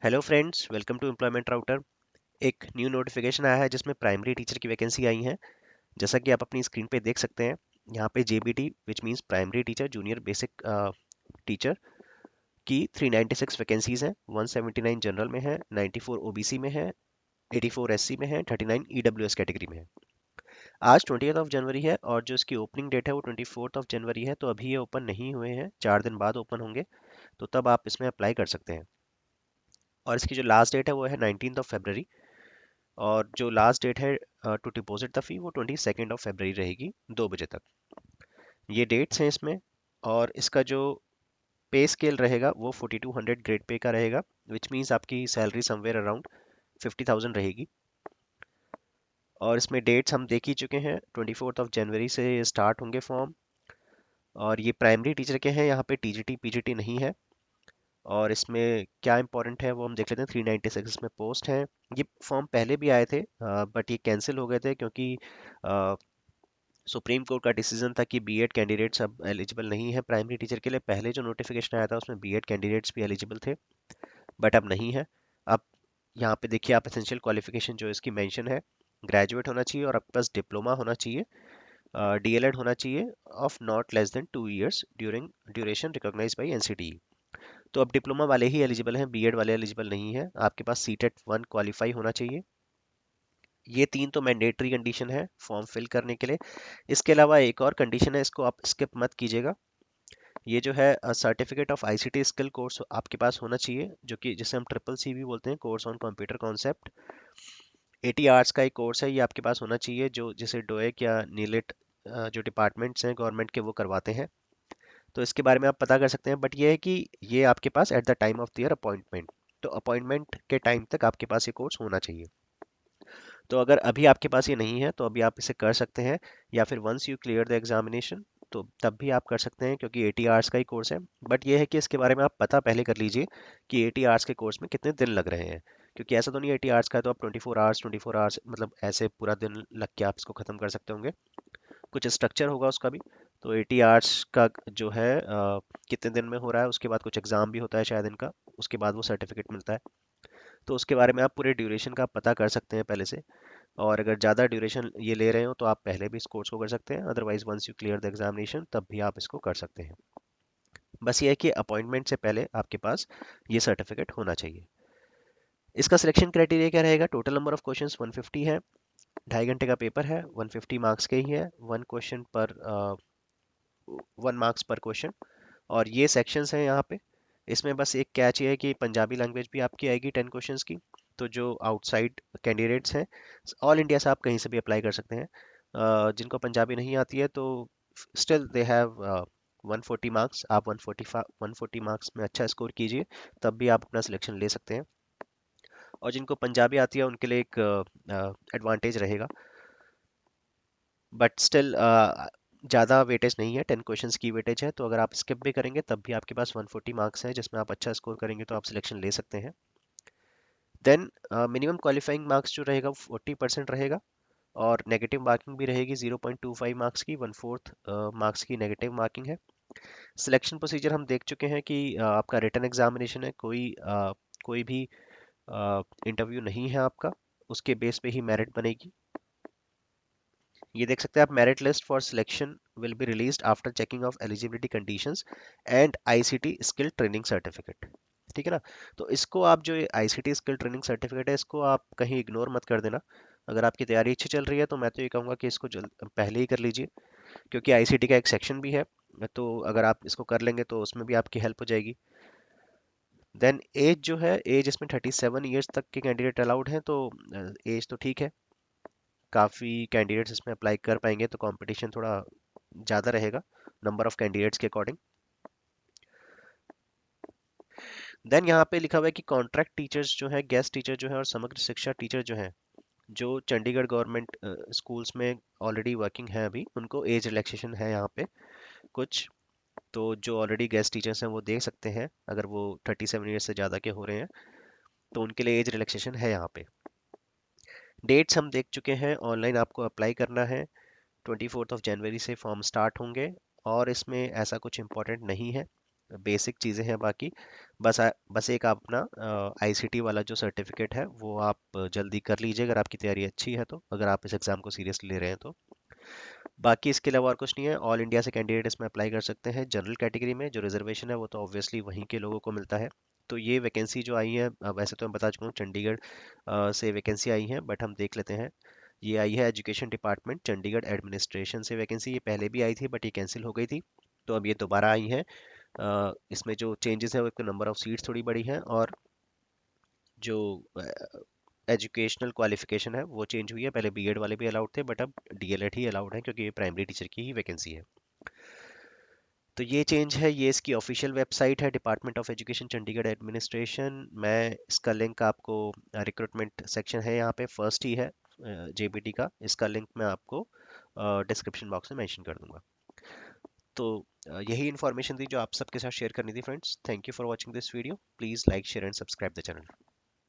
Hello friends, welcome to employment router. एक new notification आया है जिसमें प्राइमरी टीचर की वैकेंसी आई है। जैसा कि आप अपनी स्क्रीन पे देख सकते हैं, यहाँ पे JBT which means primary teacher junior basic teacher की 396 वैकेंसीज हैं। 179 जनरल में है, 94 ओबीसी में है, 84 एससी में है, 39 ईडब्ल्यूएस कैटेगरी में है। आज 20th ऑफ जनवरी है और जो इसकी ओपनिंग डेट है वो 24th ऑफ जनवरी है। तो अभी ये ओपन नहीं हुए हैं, 4 दिन बाद ओपन होंगे। तो तब आप इसमें अप्लाई कर सकते हैं। और इसकी जो लास्ट डेट है वो है 19th ऑफ फरवरी। और जो लास्ट डेट है टू डिपॉजिट द फी वो 22nd ऑफ फरवरी रहेगी, 2 बजे तक। ये डेट्स हैं इसमें। और इसका जो पे स्केल रहेगा वो 4200 ग्रेड पे का रहेगा, विच मीन्स आपकी सैलरी समवेयर अराउंड 50,000 रहेगी। और इसमें डेट्स हम देख ही चुके हैं, 24th ऑफ जनवरी से स्टार्ट होंगे फॉर्म। और ये प्राइमरी टीचर के हैं, यहाँ पे टीजीटी पीजीटी नहीं है। और इसमें क्या इंपॉर्टेंट है वो हम देख लेते हैं। 396 इसमें पोस्ट हैं। ये फॉर्म पहले भी आए थे बट ये कैंसिल हो गए थे क्योंकि सुप्रीम कोर्ट का डिसीजन था कि बीएड कैंडिडेट्स अब एलिजिबल नहीं है प्राइमरी टीचर के लिए। पहले जो नोटिफिकेशन आया था उसमें बीएड कैंडिडेट्स भी एलिजिबल थे, बट अब नहीं है। अब यहाँ पे देखिए आप, एसेंशियल क्वालिफिकेशन जो इसकी मेंशन है, ग्रेजुएट होना चाहिए और आपके पास डिप्लोमा होना चाहिए, डीएलएड होना चाहिए of not less than 2 years during duration recognised by NCTE. तो अब डिप्लोमा वाले ही एलिजिबल हैं, बीएड वाले एलिजिबल नहीं है। आपके पास सीटेट 1 क्वालिफाई होना चाहिए। ये 3 तो मैंडेटरी कंडीशन है फॉर्म फिल करने के लिए। इसके अलावा एक और कंडीशन है, इसको आप स्किप मत कीजिएगा। ये जो है certificate of ICT skill course आपके पास होना चाहिए, जो कि जिसे हम ट्रिपल सी भी बोलते हैं, course on computer concept. 80 hours का एक कोर्स है, ये आपके पास होना चाहिए, जो जिसे डोएक या नीलेट जो डिपार्टमेंट्स हैं गवर्नमेंट के वो करवाते हैं। तो इसके बारे में आप पता कर सकते हैं, बट ये है कि ये आपके पास at the time of their appointment, तो अपॉइंटमेंट के टाइम तक आपके पास ये कोर्स होना चाहिए। तो अगर अभी आपके पास ये नहीं है तो अभी आप इसे कर सकते हैं, या फिर once you clear the examination तो तब भी आप कर सकते हैं, क्योंकि 80 आवर्स का ही कोर्स है। बट ये है कि इसके बारे में आप पता पहले कर लीजिए कि 80 आवर्स के कोर्स में कितने दिन लग रहे हैं। क्योंकि ऐसा तो नहीं 80 आवर्स का है तो आप 24 आवर्स मतलब ऐसे पूरा दिन लग के आप इसको ख़त्म कर सकते होंगे। कुछ स्ट्रक्चर होगा उसका भी। तो 80 आवर्स का जो है कितने दिन में हो रहा है, उसके बाद कुछ एग्ज़ाम भी होता है शायद इनका, उसके बाद वो सर्टिफिकेट मिलता है। तो उसके बारे में आप पूरे ड्यूरेशन का पता कर सकते हैं पहले से। और अगर ज़्यादा ड्यूरेशन ये ले रहे हो तो आप पहले भी इस कोर्स को कर सकते हैं, otherwise once you clear the examination तब भी आप इसको कर सकते हैं। बस ये है कि अपॉइंटमेंट से पहले आपके पास ये सर्टिफिकेट होना चाहिए। इसका सिलेक्शन क्राइटेरिया क्या रहेगा? टोटल नंबर ऑफ क्वेश्चंस 150 है, 2.5 घंटे का पेपर है, 150 मार्क्स के ही है, 1 मार्क्स पर क्वेश्चन। और ये सेक्शंस हैं यहाँ पे। इसमें बस एक कैच ये है कि पंजाबी लैंग्वेज भी आपकी आएगी 10 क्वेश्चंस की। तो जो आउटसाइड कैंडिडेट्स हैं, ऑल इंडिया से आप कहीं से भी अप्लाई कर सकते हैं। जिनको पंजाबी नहीं आती है तो स्टिल दे हैव 140 मार्क्स। आप 140 मार्क्स में अच्छा स्कोर कीजिए, तब भी आप अपना सिलेक्शन ले सकते हैं। और जिनको पंजाबी आती है उनके लिए एक एडवांटेज रहेगा, बट स्टिल ज़्यादा वेटेज नहीं है, 10 क्वेश्चंस की वेटेज है। तो अगर आप स्किप भी करेंगे तब भी आपके पास 140 मार्क्स हैं, जिसमें आप अच्छा स्कोर करेंगे तो आप सिलेक्शन ले सकते हैं। देन मिनिमम क्वालिफाइंग मार्क्स जो रहेगा वो 40% रहेगा। और नेगेटिव मार्किंग भी रहेगी 0.25 मार्क्स की, 1/4 मार्क्स की नेगेटिव मार्किंग है। सिलेक्शन प्रोसीजर हम देख चुके हैं कि आपका रिटन एग्जामिनेशन है, कोई भी इंटरव्यू नहीं है आपका। उसके बेस पे ही मेरिट बनेगी। ये देख सकते हैं आप, merit list for selection will be released after checking of eligibility conditions and ICT skill training certificate. ठीक है ना? तो इसको आप, जो आईसीटी स्किल ट्रेनिंग सर्टिफिकेट है, इसको आप कहीं इग्नोर मत कर देना। अगर आपकी तैयारी अच्छी चल रही है तो मैं तो ये कहूँगा कि इसको पहले ही कर लीजिए, क्योंकि आईसीटी का एक सेक्शन भी है। तो अगर आप इसको कर लेंगे तो उसमें भी आपकी हेल्प हो जाएगी। देन एज जो है, एज इसमें 37 ईयर्स तक के कैंडिडेट अलाउड हैं, तो एज तो ठीक है। काफ़ी कैंडिडेट्स इसमें अप्लाई कर पाएंगे, तो कंपटीशन थोड़ा ज़्यादा रहेगा नंबर ऑफ कैंडिडेट्स के अकॉर्डिंग। देन यहाँ पे लिखा हुआ है कि कॉन्ट्रैक्ट टीचर्स जो है, गेस्ट टीचर जो है और समग्र शिक्षा टीचर जो है, जो चंडीगढ़ गवर्नमेंट स्कूल्स में ऑलरेडी वर्किंग है अभी, उनको एज रिलैक्सेशन है यहाँ पे कुछ। तो जो ऑलरेडी गेस्ट टीचर्स हैं वो देख सकते हैं, अगर वो 37 ईयर्स से ज़्यादा के हो रहे हैं तो उनके लिए एज रिलैक्सेशन है यहाँ पे। डेट्स हम देख चुके हैं, ऑनलाइन आपको अप्लाई करना है। 24th ऑफ जनवरी से फॉर्म स्टार्ट होंगे। और इसमें ऐसा कुछ इम्पोर्टेंट नहीं है। बेसिक चीज़ें हैं बाकी। बस एक अपना आईसीटी वाला जो सर्टिफिकेट है वो आप जल्दी कर लीजिए अगर आपकी तैयारी अच्छी है तो, अगर आप इस एग्ज़ाम को सीरियसली ले रहे हैं तो। बाकी इसके अलावा और कुछ नहीं है। ऑल इंडिया से कैंडिडेट इसमें अप्लाई कर सकते हैं। जनरल कैटेगरी में जो रिजर्वेशन है वो तो ऑब्वियसली वहीं के लोगों को मिलता है। तो ये वैकेंसी जो आई है, वैसे तो मैं बता चुका हूँ चंडीगढ़ से वैकेंसी आई है, बट हम देख लेते हैं। ये आई है एजुकेशन डिपार्टमेंट चंडीगढ़ एडमिनिस्ट्रेशन से वैकेंसी। ये पहले भी आई थी बट ये कैंसिल हो गई थी, तो अब ये दोबारा आई है। इसमें जो चेंजेस है वो, एक तो नंबर ऑफ सीट्स थोड़ी बड़ी हैं, और जो एजुकेशनल क्वालिफिकेशन है वो चेंज हुई है। पहले बीएड वाले भी अलाउड थे बट अब डीएलएड ही अलाउड है, क्योंकि ये प्राइमरी टीचर की ही वैकेंसी है। तो ये चेंज है, ये इसकी ऑफिशियल वेबसाइट है, department of education Chandigarh administration. मैं इसका लिंक आपको, रिक्रूटमेंट सेक्शन है यहाँ पे, फर्स्ट ही है जेबीटी का, इसका लिंक मैं आपको डिस्क्रिप्शन बॉक्स में मेंशन कर दूंगा। तो यही इन्फॉर्मेशन थी जो आप सबके साथ शेयर करनी थी friends. Thank you for watching this video. Please like share and subscribe the channel.